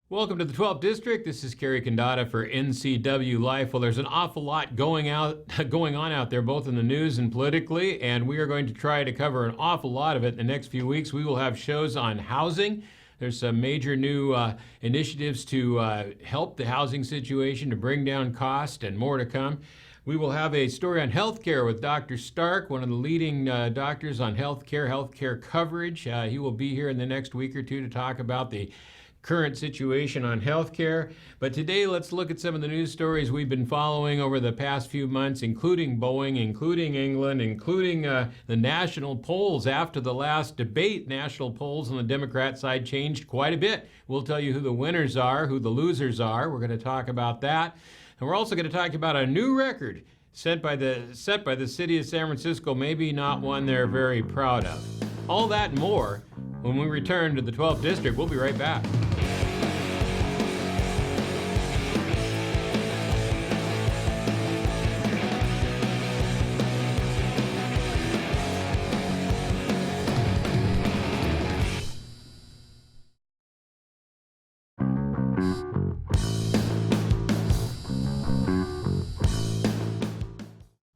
Welcome to the 12th District. This is Kerry Condata for NCW Life. Well, there's an awful lot going on out there, both in the news and politically, and we are going to try to cover an awful lot of it in the next few weeks. We will have shows on housing. There's some major new initiatives to help the housing situation, to bring down cost, and more to come. We will have a story on healthcare with Dr. Stark, one of the leading doctors on healthcare coverage. He will be here in the next week or two to talk about the current situation on healthcare. But today, let's look at some of the news stories we've been following over the past few months, including Boeing, including England, including the national polls. After the last debate, national polls on the Democrat side changed quite a bit. We'll tell you who the winners are, who the losers are. We're going to talk about that. And we're also going to talk about a new record set by the city of San Francisco, maybe not one they're very proud of. All that and more when we return to the 12th District. We'll be right back.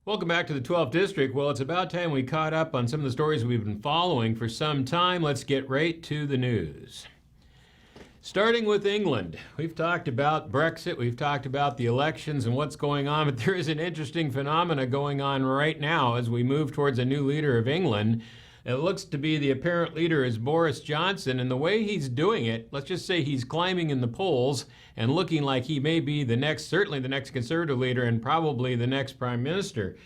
Welcome back to the 12th District. Well, it's about time we caught up on some of the stories we've been following for some time. Let's get right to the news. Starting with England, we've talked about Brexit, we've talked about the elections and what's going on, but there is an interesting phenomena going on right now as we move towards a new leader of England. It looks to be the apparent leader is Boris Johnson, and the way he's doing it, let's just say he's climbing in the polls and looking like he may be certainly the next conservative leader and probably the next prime minister.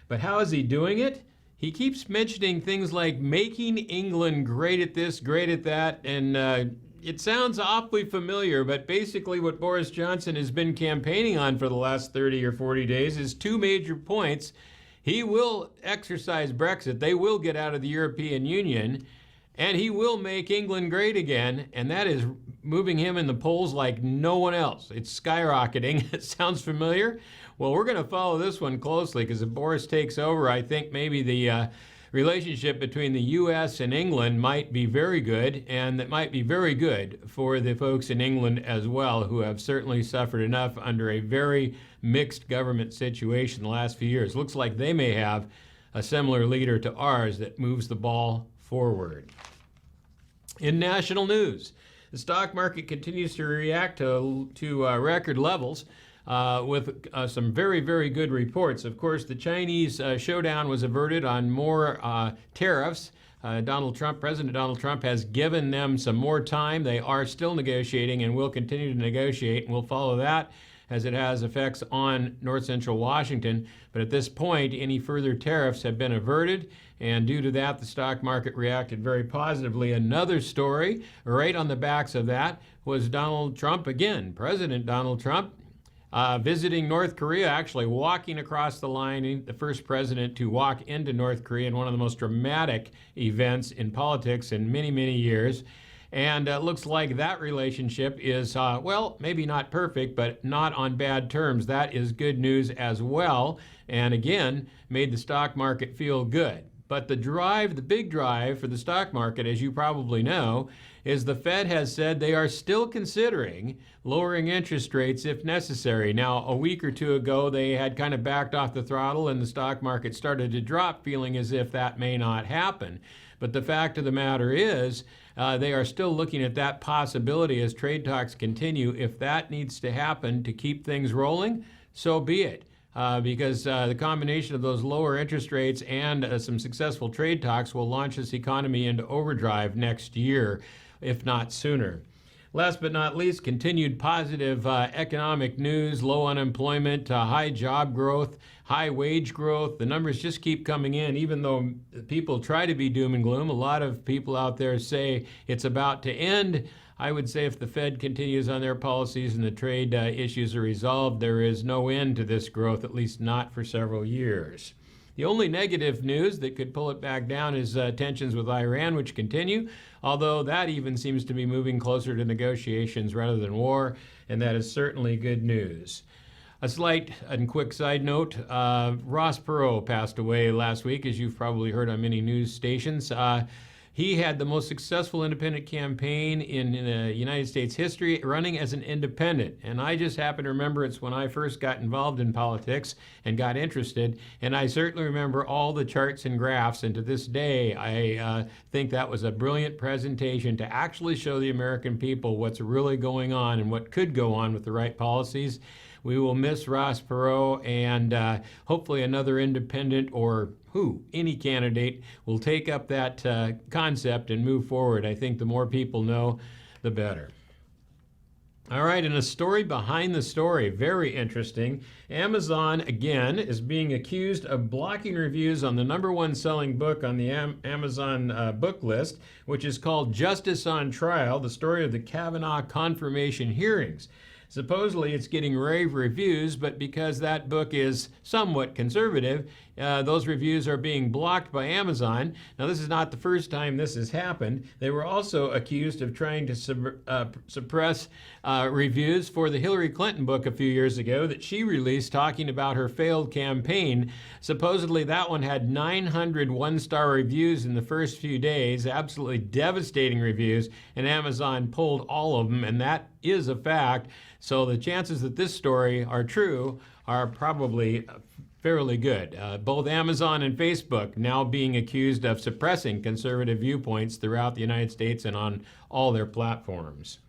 But how is he doing it? He keeps mentioning things like making England great at this, great at that, and it sounds awfully familiar, but basically what Boris Johnson has been campaigning on for the last 30 or 40 days is two major points. He will exercise Brexit. They will get out of the European Union, and he will make England great again, and that is moving him in the polls like no one else. It's skyrocketing. It sounds familiar? Well, we're going to follow this one closely because if Boris takes over, I think maybe the relationship between the U.S. and England might be very good, and that might be very good for the folks in England as well, who have certainly suffered enough under a very mixed government situation the last few years. Looks like they may have a similar leader to ours that moves the ball forward. In national news, the stock market continues to react to record levels with some very, very good reports. Of course, the Chinese showdown was averted on more tariffs. President Donald Trump has given them some more time. They are still negotiating and will continue to negotiate, and we'll follow that as it has effects on north central Washington. But at this point, any further tariffs have been averted, and due to that, the stock market reacted very positively. Another story right on the backs of that was Donald Trump again, President Donald Trump, visiting North Korea, actually walking across the line, the first president to walk into North Korea in one of the most dramatic events in politics in many, many years. And it looks like that relationship is, well, maybe not perfect, but not on bad terms. That is good news as well. And again, made the stock market feel good. But the big drive for the stock market, as you probably know, is the Fed has said they are still considering lowering interest rates if necessary. Now, a week or two ago, they had kind of backed off the throttle and the stock market started to drop, feeling as if that may not happen. But the fact of the matter is, they are still looking at that possibility as trade talks continue. If that needs to happen to keep things rolling, so be it. Because the combination of those lower interest rates and some successful trade talks will launch this economy into overdrive next year, if not sooner. Last but not least, continued positive economic news, low unemployment, high job growth, high wage growth. The numbers just keep coming in, even though people try to be doom and gloom. A lot of people out there say it's about to end. I would say if the Fed continues on their policies and the trade issues are resolved, there is no end to this growth, at least not for several years. The only negative news that could pull it back down is tensions with Iran, which continue, although that even seems to be moving closer to negotiations rather than war, and that is certainly good news. A slight and quick side note, Ross Perot passed away last week, as you've probably heard on many news stations. He had the most successful independent campaign in United States history, running as an independent. And I just happen to remember it's when I first got involved in politics and got interested. And I certainly remember all the charts and graphs. And to this day, I think that was a brilliant presentation to actually show the American people what's really going on and what could go on with the right policies. We will miss Ross Perot, and hopefully another independent or any candidate will take up that concept and move forward. I think the more people know, the better. All right, and a story behind the story, very interesting. Amazon, again, is being accused of blocking reviews on the #1 selling book on the Amazon book list, which is called Justice on Trial, the story of the Kavanaugh confirmation hearings. Supposedly it's getting rave reviews, but because that book is somewhat conservative, those reviews are being blocked by Amazon. Now, this is not the first time this has happened. They were also accused of trying to suppress reviews for the Hillary Clinton book a few years ago that she released talking about her failed campaign. Supposedly that one had 900 one-star reviews in the first few days, absolutely devastating reviews, and Amazon pulled all of them, and that is a fact. So the chances that this story are true are probably fairly good. Both Amazon and Facebook now being accused of suppressing conservative viewpoints throughout the United States and on all their platforms.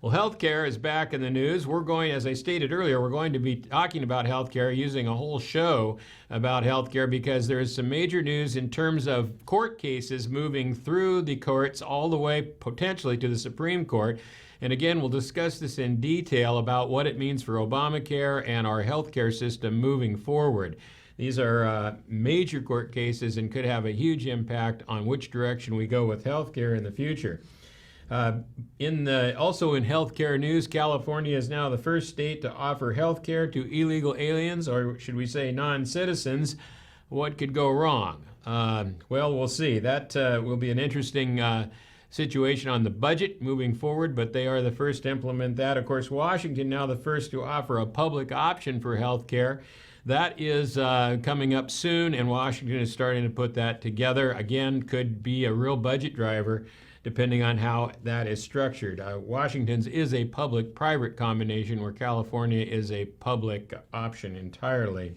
Well, healthcare is back in the news. We're going, as I stated earlier, we're going to be talking about healthcare, using a whole show about healthcare, because there is some major news in terms of court cases moving through the courts all the way potentially to the Supreme Court. And again, we'll discuss this in detail about what it means for Obamacare and our healthcare system moving forward. These are major court cases and could have a huge impact on which direction we go with healthcare in the future. Also in healthcare news, California is now the first state to offer healthcare to illegal aliens, or should we say non-citizens. What could go wrong? Well, we'll see. That will be an interesting situation on the budget moving forward, but they are the first to implement that. Of course, Washington now the first to offer a public option for health care. That is coming up soon, and Washington is starting to put that together. Again, could be a real budget driver depending on how that is structured. Washington's is a public-private combination, where California is a public option entirely.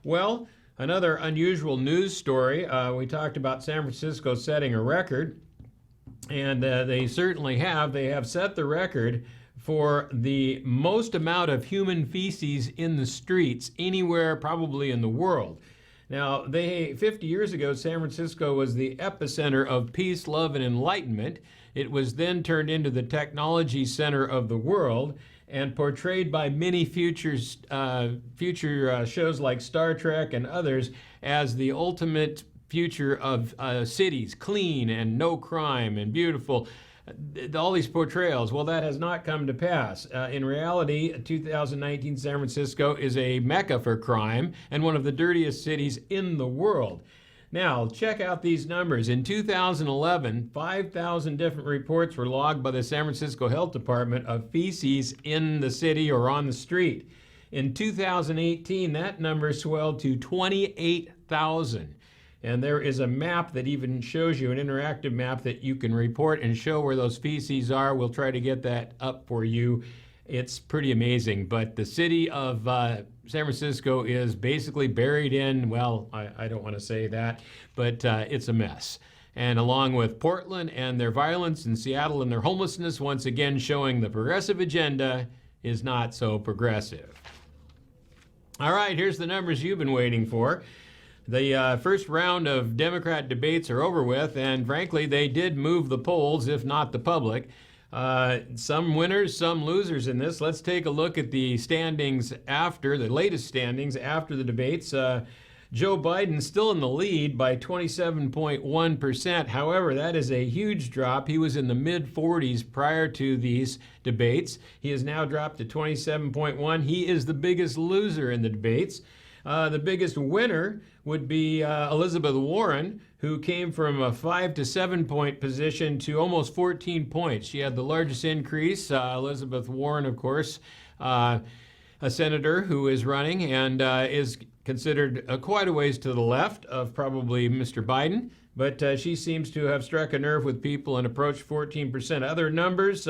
Well, another unusual news story. We talked about San Francisco setting a record. And they certainly have. They have set the record for the most amount of human feces in the streets anywhere probably in the world. Now, 50 years ago, San Francisco was the epicenter of peace, love, and enlightenment. It was then turned into the technology center of the world and portrayed by many future shows like Star Trek and others as the ultimate future of cities, clean and no crime and beautiful. All these portrayals, well, that has not come to pass. In reality, 2019 San Francisco is a mecca for crime and one of the dirtiest cities in the world. Now, check out these numbers. In 2011, 5,000 different reports were logged by the San Francisco Health Department of feces in the city or on the street. In 2018, that number swelled to 28,000. And there is a map that even shows you, an interactive map that you can report and show where those feces are. We'll try to get that up for you. It's pretty amazing. But the city of San Francisco is basically buried in, well, I don't want to say that, but it's a mess. And along with Portland and their violence, and Seattle and their homelessness, once again showing the progressive agenda is not so progressive. All right, here's the numbers you've been waiting for. The first round of Democrat debates are over with, and frankly, they did move the polls, if not the public. Some winners, some losers in this. Let's take a look at the standings after, the latest standings after the debates. Joe Biden still in the lead by 27.1%. However, that is a huge drop. He was in the mid-40s prior to these debates. He has now dropped to 27.1. He is the biggest loser in the debates. The biggest winner would be Elizabeth Warren, who came from a 5 to 7 point position to almost 14 points. She had the largest increase. Elizabeth Warren, of course, a senator who is running and is considered quite a ways to the left of probably Mr. Biden, but she seems to have struck a nerve with people and approached 14%. Other numbers,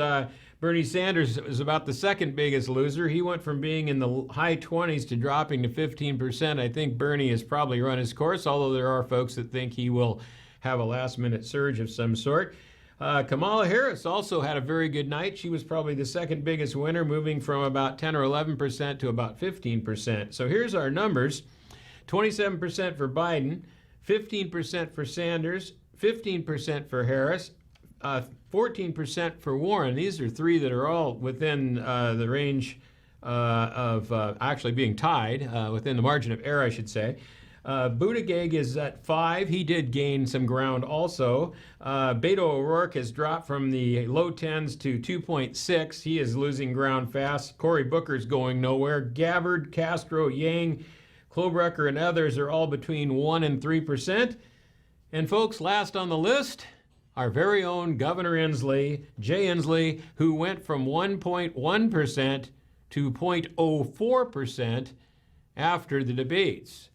Bernie Sanders is about the second biggest loser. He went from being in the high 20s to dropping to 15%. I think Bernie has probably run his course, although there are folks that think he will have a last-minute surge of some sort. Kamala Harris also had a very good night. She was probably the second biggest winner, moving from about 10 or 11% to about 15%. So here's our numbers. 27% for Biden, 15% for Sanders, 15% for Harris, 14% for Warren. These are three that are all within the range of actually being tied, within the margin of error, I should say. Buttigieg is at 5. He did gain some ground also. Beto O'Rourke has dropped from the low 10s to 2.6. He is losing ground fast. Cory Booker's going nowhere. Gabbard, Castro, Yang, Klobuchar, and others are all between 1 and 3%. And folks, last on the list, our very own Governor Inslee, Jay Inslee, who went from 1.1% to 0.04% after the debates.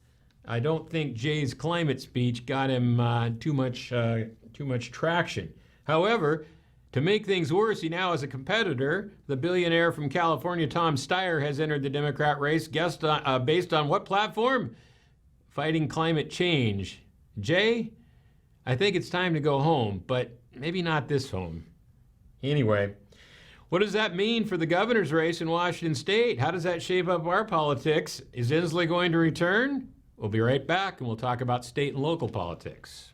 I don't think Jay's climate speech got him too much traction. However, to make things worse, he now has a competitor. The billionaire from California, Tom Steyer, has entered the Democrat race. Based on what platform? Fighting climate change. Jay, I think it's time to go home, but maybe not this home. Anyway, what does that mean for the governor's race in Washington State? How does that shape up our politics? Is Inslee going to return? We'll be right back, and we'll talk about state and local politics.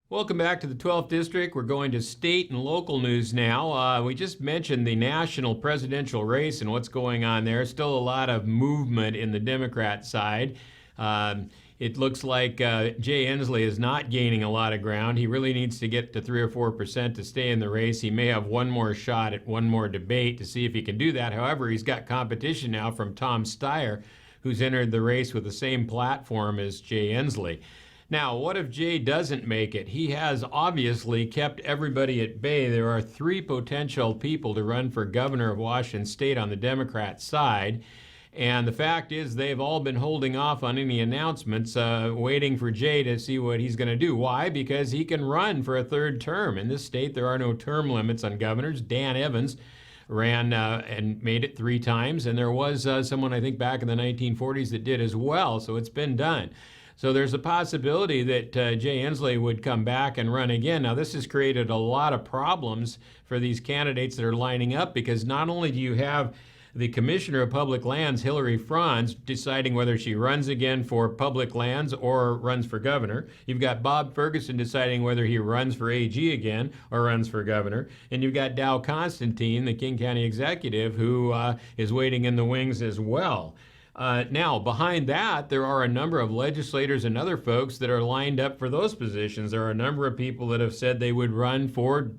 Welcome back to the 12th District. We're going to state and local news now. We just mentioned the national presidential race and what's going on there. Still a lot of movement in the Democrat side. It looks like Jay Inslee is not gaining a lot of ground. He really needs to get to 3 or 4% to stay in the race. He may have one more shot at one more debate to see if he can do that. However, he's got competition now from Tom Steyer, who's entered the race with the same platform as Jay Inslee. Now, what if Jay doesn't make it? He has obviously kept everybody at bay. There are 3 potential people to run for governor of Washington State on the Democrat side. And the fact is they've all been holding off on any announcements, waiting for Jay to see what he's going to do. Why? Because he can run for a 3rd term. In this state, there are no term limits on governors. Dan Evans ran and made it 3 times. And there was someone, I think, back in the 1940s that did as well. So it's been done. So there's a possibility that Jay Inslee would come back and run again. Now, this has created a lot of problems for these candidates that are lining up, because not only do you have the Commissioner of Public Lands, Hillary Franz, deciding whether she runs again for public lands or runs for governor. You've got Bob Ferguson deciding whether he runs for AG again or runs for governor. And you've got Dow Constantine, the King County executive, who is waiting in the wings as well. Now, behind that, there are a number of legislators and other folks that are lined up for those positions. There are a number of people that have said they would run for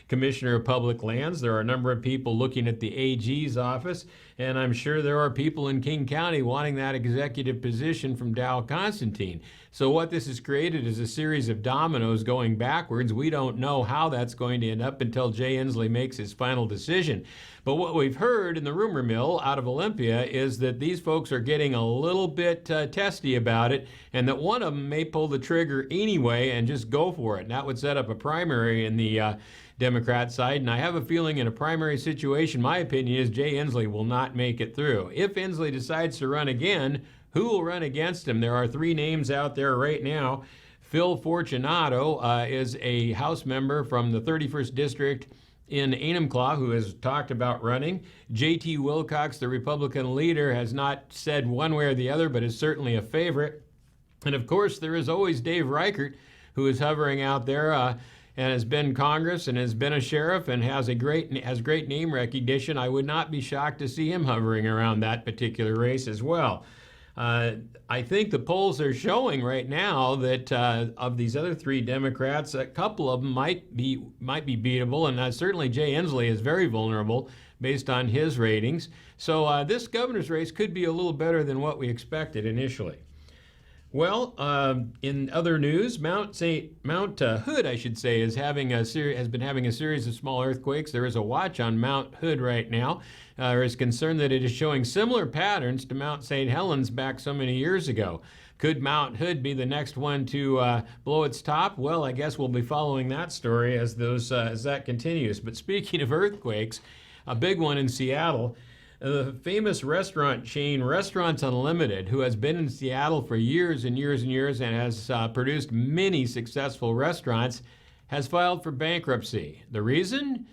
Commissioner of Public Lands. There are a number of people looking at the AG's office, and I'm sure there are people in King County wanting that executive position from Dow Constantine. So what this has created is a series of dominoes going backwards. We don't know how that's going to end up until Jay Inslee makes his final decision. But what we've heard in the rumor mill out of Olympia is that these folks are getting a little bit testy about it, and that one of them may pull the trigger anyway and just go for it. And that would set up a primary in the Democrat side. And I have a feeling in a primary situation, my opinion is Jay Inslee will not make it through. If Inslee decides to run again, who will run against him? There are 3 names out there right now. Phil Fortunato is a House member from the 31st District in Enumclaw, who has talked about running. J.T. Wilcox, the Republican leader, has not said one way or the other, but is certainly a favorite. And of course, there is always Dave Reichert, who is hovering out there and has been Congress and has been a sheriff and has great name recognition. I would not be shocked to see him hovering around that particular race as well. I think the polls are showing right now that of these other 3 Democrats, a couple of them might be beatable, and certainly Jay Inslee is very vulnerable based on his ratings. So this governor's race could be a little better than what we expected initially. Well, in other news, Mount Hood, I should say, has been having a series of small earthquakes. There is a watch on Mount Hood right now. There is concern that it is showing similar patterns to Mount St. Helens back so many years ago. Could Mount Hood be the next one to blow its top? Well, I guess we'll be following that story as that continues. But speaking of earthquakes, a big one in Seattle. The famous restaurant chain Restaurants Unlimited, who has been in Seattle for years and years and years and has produced many successful restaurants, has filed for bankruptcy. The reason?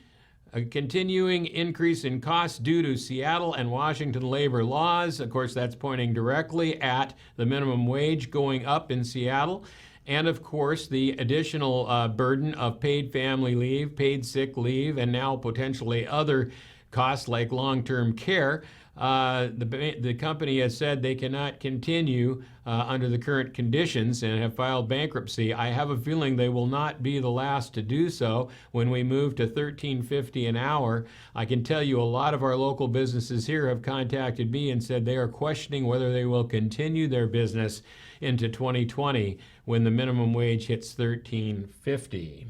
A continuing increase in costs due to Seattle and Washington labor laws. Of course, that's pointing directly at the minimum wage going up in Seattle. And of course, the additional burden of paid family leave, paid sick leave, and now potentially other costs like long-term care. The company has said they cannot continue under the current conditions and have filed bankruptcy. I have a feeling they will not be the last to do so when we move to $13.50 an hour. I can tell you a lot of our local businesses here have contacted me and said they are questioning whether they will continue their business into 2020 when the minimum wage hits $13.50.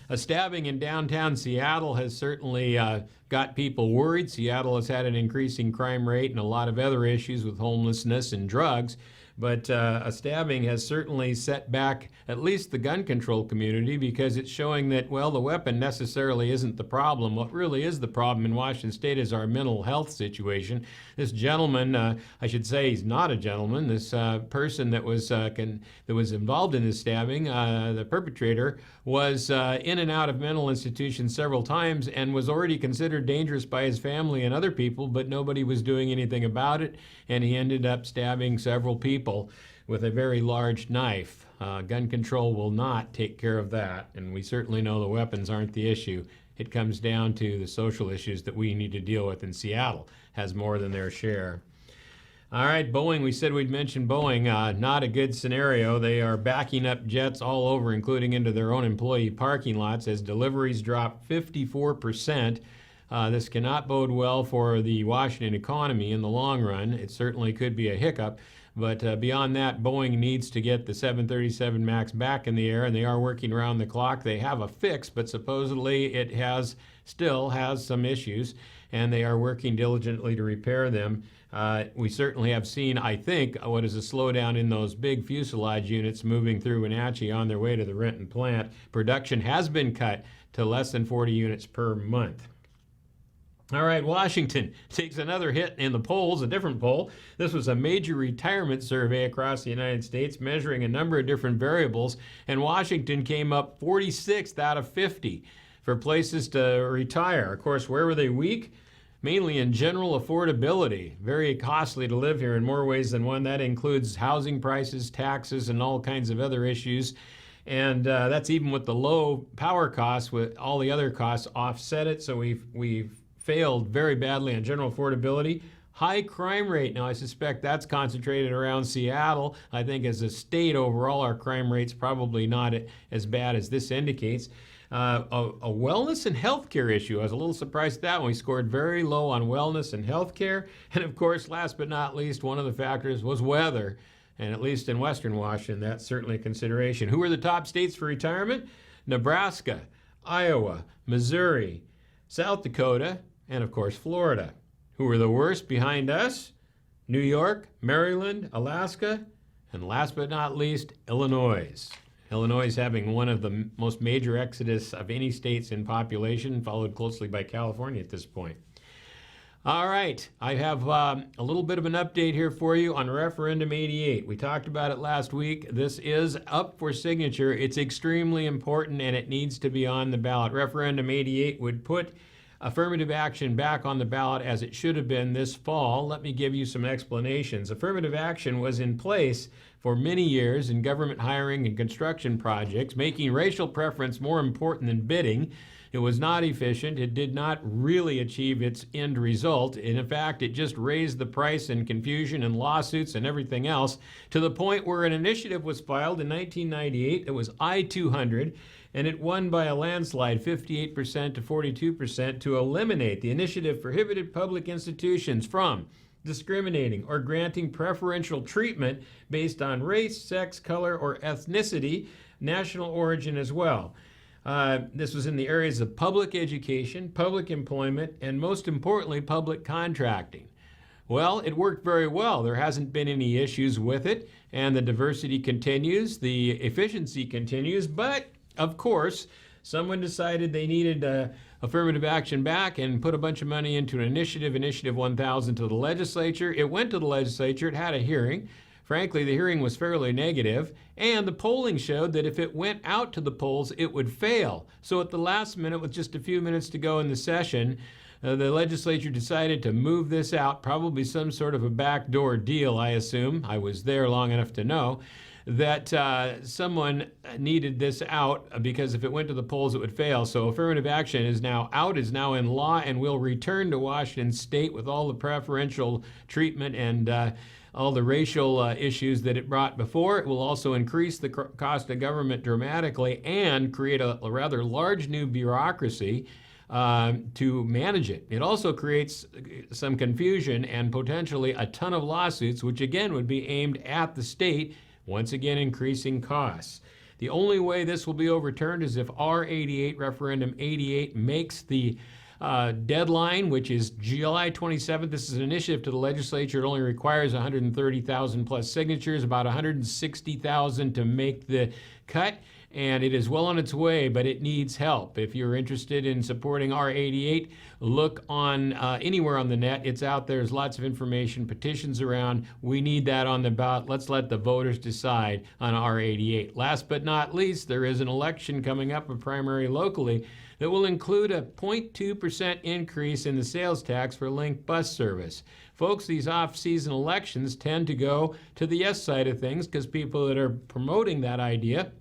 A stabbing in downtown Seattle has certainly got people worried. Seattle has had an increasing crime rate and a lot of other issues with homelessness and drugs. But a stabbing has certainly set back at least the gun control community because it's showing that, well, the weapon necessarily isn't the problem. What really is the problem in Washington State is our mental health situation. This gentleman, I should say he's not a gentleman, this person that was involved in this stabbing, the perpetrator, was in and out of mental institutions several times and was already considered dangerous by his family and other people, but nobody was doing anything about it, and he ended up stabbing several people with a very large knife. Gun control will not take care of that, and we certainly know the weapons aren't the issue. It comes down to the social issues that we need to deal with, and Seattle has more than their share. All right, Boeing, we said we'd mention Boeing. Not a good scenario. They are backing up jets all over, including into their own employee parking lots, as deliveries drop 54%. This cannot bode well for the Washington economy in the long run. It certainly could be a hiccup. But beyond that, Boeing needs to get the 737 MAX back in the air, and they are working around the clock. They have a fix, but supposedly it still has some issues, and they are working diligently to repair them. We certainly have seen, I think, what is a slowdown in those big fuselage units moving through Wenatchee on their way to the Renton plant. Production has been cut to less than 40 units per month. All right, Washington takes another hit in the polls, a different poll. This was a major retirement survey across the United States measuring a number of different variables, and Washington came up 46th out of 50 for places to retire. Of course, where were they weak? Mainly in general affordability. Very costly to live here in more ways than one. That includes housing prices, taxes, and all kinds of other issues. And that's even with the low power costs, with all the other costs offset it. So we've failed very badly on general affordability. High crime rate. Now, I suspect that's concentrated around Seattle. I think as a state overall, our crime rate's probably not as bad as this indicates. A wellness and healthcare issue. I was a little surprised at that one. We scored very low on wellness and healthcare. And of course, last but not least, one of the factors was weather. And at least in Western Washington, that's certainly a consideration. Who are the top states for retirement? Nebraska, Iowa, Missouri, South Dakota, and of course, Florida. Who are the worst behind us? New York, Maryland, Alaska, and last but not least, Illinois. Illinois is having one of the most major exodus of any states in population, followed closely by California at this point. All right, I have a little bit of an update here for you on Referendum 88. We talked about it last week. This is up for signature. It's extremely important, and it needs to be on the ballot. Referendum 88 would put affirmative action back on the ballot as it should have been this fall. Let me give you some explanations. Affirmative action was in place for many years in government hiring and construction projects, making racial preference more important than bidding. It was not efficient. It did not really achieve its end result. And in fact, it just raised the price and confusion and lawsuits and everything else to the point where an initiative was filed in 1998. It was I-200. And it won by a landslide, 58% to 42%, to eliminate. The initiative prohibited public institutions from discriminating or granting preferential treatment based on race, sex, color, or ethnicity, national origin as well. This was in the areas of public education, public employment, and most importantly, public contracting. Well, it worked very well. There hasn't been any issues with it, and the diversity continues, the efficiency continues, but of course, someone decided they needed affirmative action back and put a bunch of money into an initiative, Initiative 1000, to the legislature. It went to the legislature, it had a hearing. Frankly, the hearing was fairly negative, and the polling showed that if it went out to the polls, it would fail. So at the last minute, with just a few minutes to go in the session, the legislature decided to move this out, probably some sort of a backdoor deal, I assume. I was there long enough to know that someone needed this out because if it went to the polls, it would fail. So affirmative action is now out, is now in law, and will return to Washington State with all the preferential treatment and all the racial issues that it brought before. It will also increase the cost of government dramatically and create a rather large new bureaucracy to manage it. It also creates some confusion and potentially a ton of lawsuits, which again would be aimed at the state, once again increasing costs. The only way this will be overturned is if R88, Referendum 88, makes the deadline, which is July 27th. This is an initiative to the legislature. It only requires 130,000 plus signatures, about 160,000 to make the cut. And it is well on its way, but it needs help. If you're interested in supporting R88, look on anywhere on the net. It's out there. There's lots of information, petitions around. We need that on the ballot. Let's let the voters decide on R88. Last but not least, there is an election coming up, a primary locally, that will include a 0.2% increase in the sales tax for Link bus service. Folks, these off-season elections tend to go to the yes side of things because people that are promoting that idea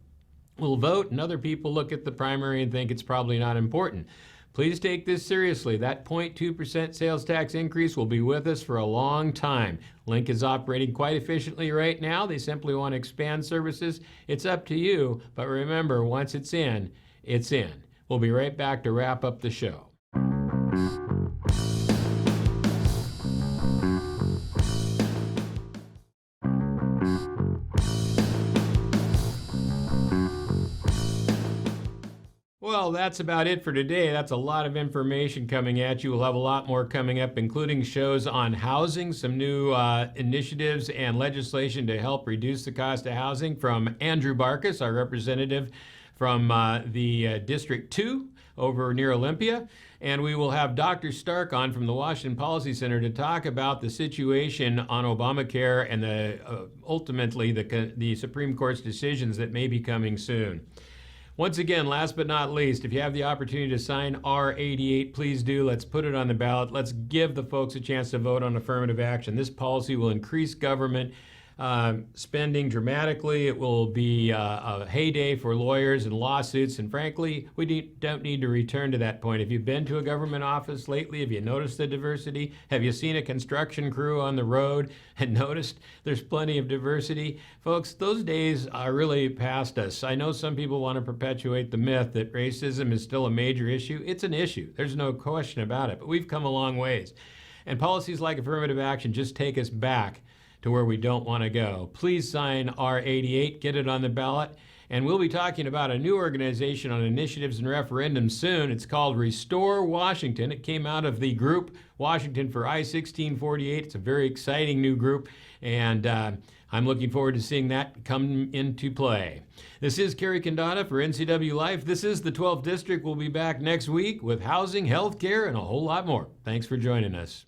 will vote, and other people look at the primary and think it's probably not important. Please take this seriously. That 0.2% sales tax increase will be with us for a long time. Link is operating quite efficiently right now. They simply want to expand services. It's up to you, but remember, once it's in, it's in. We'll be right back to wrap up the show. Well, that's about it for today. That's a lot of information coming at you. We'll have a lot more coming up, including shows on housing, some new initiatives and legislation to help reduce the cost of housing from Andrew Barkas, our representative from the District 2 over near Olympia. And we will have Dr. Stark on from the Washington Policy Center to talk about the situation on Obamacare and ultimately the Supreme Court's decisions that may be coming soon. Once again, last but not least, if you have the opportunity to sign R88, please do. Let's put it on the ballot. Let's give the folks a chance to vote on affirmative action. This policy will increase government spending dramatically. It will be a heyday for lawyers and lawsuits. And frankly, we don't need to return to that point. Have you been to a government office lately? Have you noticed the diversity? Have you seen a construction crew on the road and noticed there's plenty of diversity? Folks, those days are really past us. I know some people want to perpetuate the myth that racism is still a major issue. It's an issue. There's no question about it. But we've come a long ways. And policies like affirmative action just take us back to where we don't want to go. Please sign R88, get it on the ballot, and we'll be talking about a new organization on initiatives and referendums soon. It's called Restore Washington. It came out of the group Washington for I-1648. It's a very exciting new group, and I'm looking forward to seeing that come into play. This is Kerry Condata for NCW Life. This is the 12th District. We'll be back next week with housing, health care, and a whole lot more. Thanks for joining us.